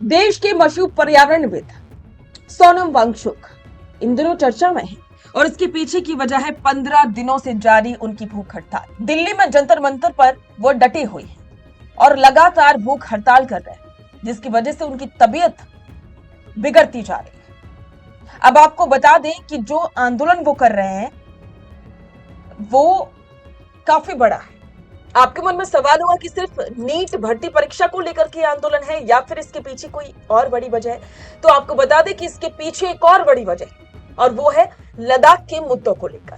देश के मशहूर पर्यावरणविद सोनम वांगचुक इन दिनों चर्चा में है और इसके पीछे की वजह है 15 दिनों से जारी उनकी भूख हड़ताल। दिल्ली में जंतर मंतर पर वो डटे हुए हैं और लगातार भूख हड़ताल कर रहे हैं, जिसकी वजह से उनकी तबीयत बिगड़ती जा रही है। अब आपको बता दें कि जो आंदोलन वो कर रहे हैं वो काफी बड़ा है। आपके मन में सवाल हुआ कि सिर्फ नीट भर्ती परीक्षा को लेकर के आंदोलन है या फिर इसके पीछे कोई और बड़ी वजह है, तो आपको बता दें कि इसके पीछे एक और बड़ी वजह है और वो है लद्दाख के मुद्दों को लेकर।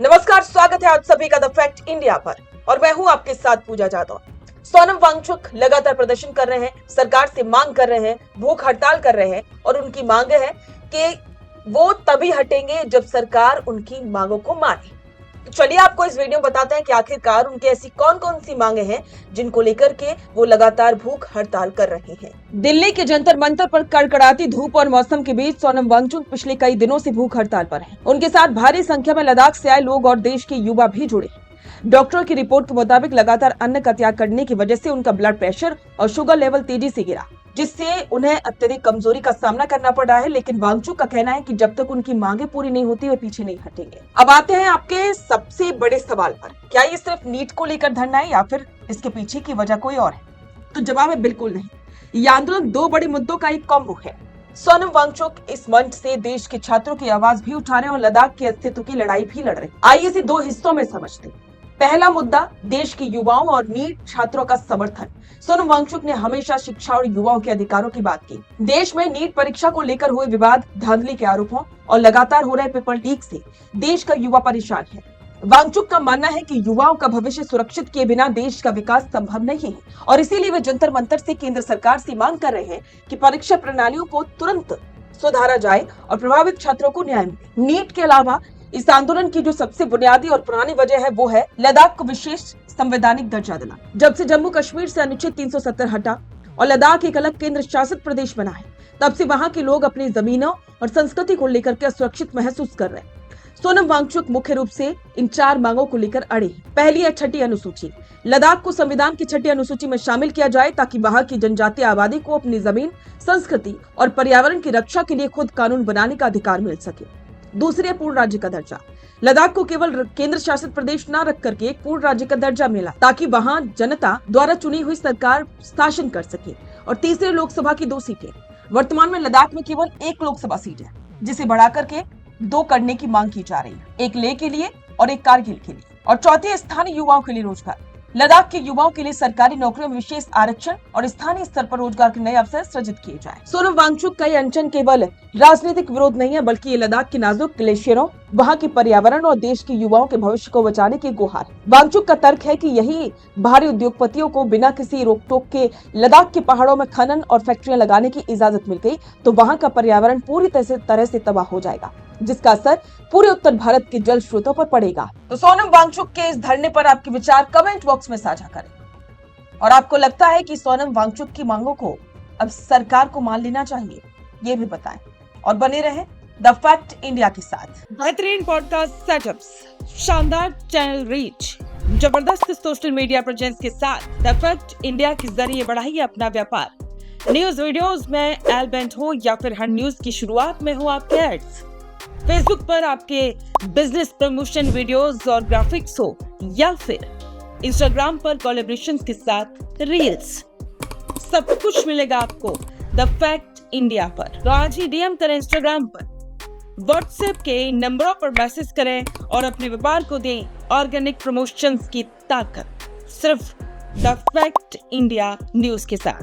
नमस्कार, स्वागत है आप सभी का द फैक्ट इंडिया पर और मैं हूं आपके साथ पूजा जादव। सोनम वांगचुक लगातार प्रदर्शन कर रहे हैं, सरकार से मांग कर रहे हैं, भूख हड़ताल कर रहे हैं और उनकी मांग है कि वो तभी हटेंगे जब सरकार उनकी मांगों को माने। चलिए आपको इस वीडियो में बताते हैं कि आखिरकार उनकी ऐसी कौन कौन सी मांगे हैं जिनको लेकर के वो लगातार भूख हड़ताल कर रहे हैं। दिल्ली के जंतर मंतर पर कड़कड़ाती धूप और मौसम के बीच सोनम वांगचुक पिछले कई दिनों से भूख हड़ताल पर हैं। उनके साथ भारी संख्या में लद्दाख से आए लोग और देश के युवा भी जुड़े हैं। डॉक्टरों की रिपोर्ट के मुताबिक लगातार अन्न का त्याग करने की वजह से उनका ब्लड प्रेशर और शुगर लेवल तेजी से गिरा, जिससे उन्हें अत्यधिक कमजोरी का सामना करना पड़ रहा है। लेकिन वांगचुक का कहना है कि जब तक उनकी मांगे पूरी नहीं होती वे पीछे नहीं हटेंगे। अब आते हैं आपके सबसे बड़े सवाल पर, क्या ये सिर्फ नीट को लेकर धरना है या फिर इसके पीछे की वजह कोई और है? तो जवाब है बिल्कुल नहीं। ये आंदोलन दो बड़े मुद्दों का एक कॉम्बो है। सोनम वांगचुक इस मंच से देश के छात्रों की आवाज भी उठा रहे हैं और लद्दाख के अस्तित्व की लड़ाई भी लड़ रहे हैं। आइए इसे दो हिस्सों में समझते हैं। पहला मुद्दा, देश के युवाओं और नीट छात्रों का समर्थन। सोनम वांगचुक ने हमेशा शिक्षा और युवाओं के अधिकारों की बात की। देश में नीट परीक्षा को लेकर हुए विवाद, धांधली के आरोपों और लगातार हो रहे पेपर लीक से देश का युवा परेशान है। वांगचुक का मानना है कि युवाओं का भविष्य सुरक्षित किए बिना देश का विकास संभव नहीं है और इसीलिए वे जंतर मंतर से केंद्र सरकार से मांग कर रहे हैं कि परीक्षा प्रणालियों को तुरंत सुधारा जाए और प्रभावित छात्रों को न्याय मिले। नीट के अलावा इस आंदोलन की जो सबसे बुनियादी और पुरानी वजह है वो है लद्दाख को विशेष संवैधानिक दर्जा देना। जब से जम्मू कश्मीर से अनुच्छेद 370 हटा और लद्दाख एक अलग केंद्र शासित प्रदेश बना है, तब से वहां के लोग अपनी जमीनों और संस्कृति को लेकर के असुरक्षित महसूस कर रहे हैं। सोनम वांगचुक मुख्य रूप से इन चार मांगों को लेकर अड़े हैं। पहली है छठी अनुसूची। लद्दाख को संविधान की छठी अनुसूची में शामिल किया जाए ताकि वहां की जनजातीय आबादी को अपनी जमीन, संस्कृति और पर्यावरण की रक्षा के लिए खुद कानून बनाने का अधिकार मिल सके। दूसरी है पूर्ण राज्य का दर्जा। लद्दाख को केवल केंद्र शासित प्रदेश न रख करके एक पूर्ण राज्य का दर्जा मिला ताकि वहां जनता द्वारा चुनी हुई सरकार शासन कर सके। और तीसरे, लोकसभा की 2 सीटें। वर्तमान में लद्दाख में केवल 1 लोकसभा सीट है, जिसे बढ़ाकर के 2 करने की मांग की जा रही है, एक लेह के लिए और एक कारगिल के लिए। और चौथी, स्थानीय युवाओं के लिए रोजगार। लद्दाख के युवाओं के लिए सरकारी नौकरियों में विशेष आरक्षण और स्थानीय स्तर पर रोजगार के नए अवसर सृजित किए जाए। सोनम वांगचुक का ये अनशन केवल राजनीतिक विरोध नहीं है, बल्कि ये लद्दाख के नाजुक ग्लेशियरों, वहां की पर्यावरण और देश के युवाओं के भविष्य को बचाने की गुहार। वांगचुक का तर्क है कि यही भारी उद्योगपतियों को बिना किसी रोक टोक के लद्दाख के पहाड़ों में खनन और फैक्ट्रियां लगाने की इजाजत मिल गई तो वहां का पर्यावरण पूरी तरह से तबाह हो जाएगा, जिसका असर पूरे उत्तर भारत के जल स्रोतों पर पड़ेगा। तो सोनम वांगचुक के इस धरने पर आपके विचार कमेंट बॉक्स में साझा करें और आपको लगता है कि सोनम वांगचुक की मांगों को अब सरकार को मान लेना चाहिए, ये भी बताएं और बने रहें द फैक्ट इंडिया के साथ। बेहतरीन पॉडकास्ट सेटअप्स, शानदार चैनल रीच, जबरदस्त सोशल मीडिया प्रेजेंस के साथ द फैक्ट इंडिया के जरिए बढ़ाइए अपना व्यापार। न्यूज वीडियोस में एलबेंट हो या फिर हर न्यूज की शुरुआत में हो आपके एड्स, फेसबुक पर आपके बिजनेस प्रमोशन वीडियोस और ग्राफिक्स हो या फिर इंस्टाग्राम पर कोलैबोरेशंस के साथ रील्स, सब कुछ मिलेगा आपको द फैक्ट इंडिया पर। तो आज ही डीएम करें इंस्टाग्राम पर, व्हाट्सएप के नंबरों पर मैसेज करें और अपने व्यापार को दें ऑर्गेनिक प्रमोशंस की ताकत, सिर्फ द फैक्ट इंडिया न्यूज के साथ।